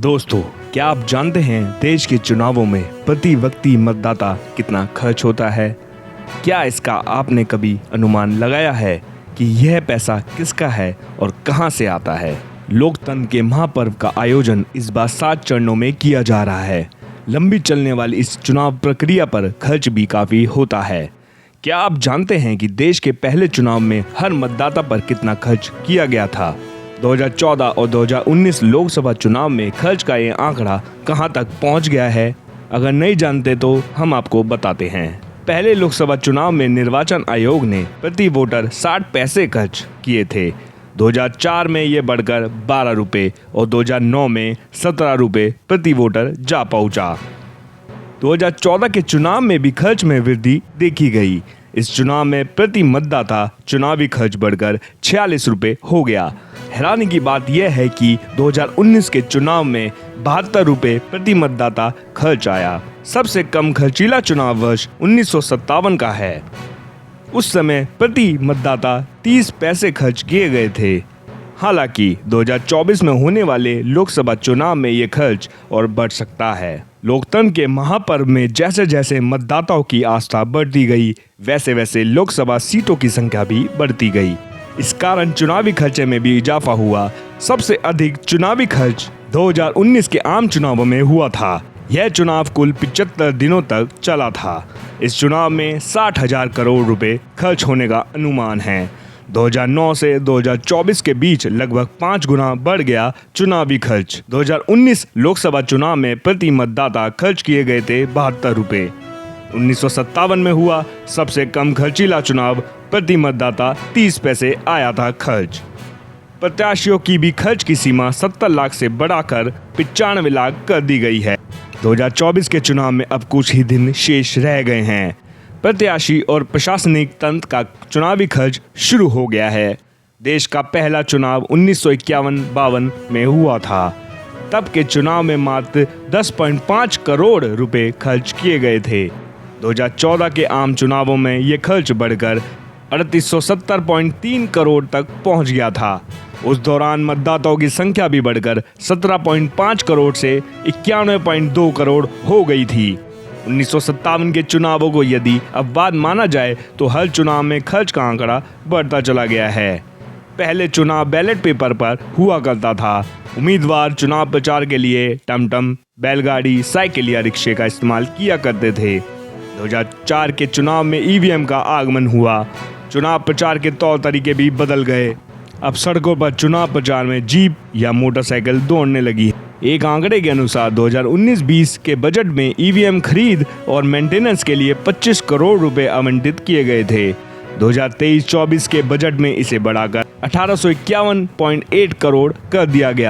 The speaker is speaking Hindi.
दोस्तों, क्या आप जानते हैं देश के चुनावों में प्रति व्यक्ति मतदाता कितना खर्च होता है? क्या इसका आपने कभी अनुमान लगाया है कि यह पैसा किसका है और कहां से आता है? लोकतंत्र के महापर्व का आयोजन इस बार 7 चरणों में किया जा रहा है। लंबी चलने वाली इस चुनाव प्रक्रिया पर खर्च भी काफी होता है। क्या आप जानते हैं कि देश के पहले चुनाव में हर मतदाता पर कितना खर्च किया गया था? 2014 और 2019 लोकसभा चुनाव में खर्च का ये आंकड़ा कहां तक पहुंच गया है? अगर नहीं जानते तो हम आपको बताते हैं। पहले लोकसभा चुनाव में निर्वाचन आयोग ने प्रति वोटर 60 पैसे खर्च किए थे। 2004 में ये बढ़कर 12 रुपये और 2009 में 17 रुपये प्रति वोटर जा पहुंचा। 2014 के चुनाव में भी खर्च में वृद्धि देखी गई। इस चुनाव में प्रति मतदाता चुनावी खर्च बढ़कर 46 रुपये हो गया। हैरानी की बात यह है कि 2019 के चुनाव में 72 रुपये प्रति मतदाता खर्च आया। सबसे कम खर्चीला चुनाव वर्ष 1957 का है। उस समय प्रति मतदाता 30 पैसे खर्च किए गए थे। हालांकि 2024 में होने वाले लोकसभा चुनाव में ये खर्च और बढ़ सकता है। लोकतंत्र के महापर्व में जैसे जैसे मतदाताओं की आस्था बढ़ती गई, वैसे वैसे लोकसभा सीटों की संख्या भी बढ़ती गई। इस कारण चुनावी खर्चे में भी इजाफा हुआ। सबसे अधिक चुनावी खर्च 2019 के आम चुनावों में हुआ था। यह चुनाव कुल 75 दिनों तक चला था। इस चुनाव में 60,000 करोड़ रुपए खर्च होने का अनुमान है। 2009 से 2024 के बीच लगभग 5 गुना बढ़ गया चुनावी खर्च। 2019 लोकसभा चुनाव में प्रति मतदाता खर्च किए गए थे 72 रुपये। 1957 में हुआ सबसे कम खर्चीला चुनाव, प्रति मतदाता 30 पैसे आया था खर्च। प्रत्याशियों की भी खर्च की सीमा 70 लाख से बढ़ाकर 95 लाख कर दी गई है। 2024 के चुनाव में अब कुछ ही दिन शेष रह गए हैं। प्रत्याशी और प्रशासनिक तंत्र का चुनावी खर्च शुरू हो गया है। देश का पहला चुनाव 1951-52 में हुआ था। तब के चुनाव में मात्र 10.5 करोड़ रुपए खर्च किए गए थे। 2014 के आम चुनावों में ये खर्च बढ़कर 3870.3 करोड़ तक पहुंच गया था। उस दौरान मतदाताओं की संख्या भी बढ़कर 17.5 करोड़ से 91.2 करोड़ हो गई थी। 1957 के चुनावों को यदि अपवाद माना जाए तो हर चुनाव में खर्च का आंकड़ा बढ़ता चला गया है। पहले चुनाव बैलेट पेपर पर हुआ करता था। उम्मीदवार चुनाव प्रचार के लिए टमटम, बैलगाड़ी, साइकिल या रिक्शे का इस्तेमाल किया करते थे। 2004 के चुनाव में ईवीएम का आगमन हुआ। चुनाव प्रचार के तौर तरीके भी बदल गए। अब सड़कों पर चुनाव प्रचार में जीप या मोटरसाइकिल दौड़ने लगी। एक आंकड़े के अनुसार 2019-20 के बजट में ईवीएम खरीद और मेंटेनेंस के लिए 25 करोड़ रुपए आवंटित किए गए थे। 2023-24 के बजट में इसे बढ़ाकर 1851.8 करोड़ कर दिया गया।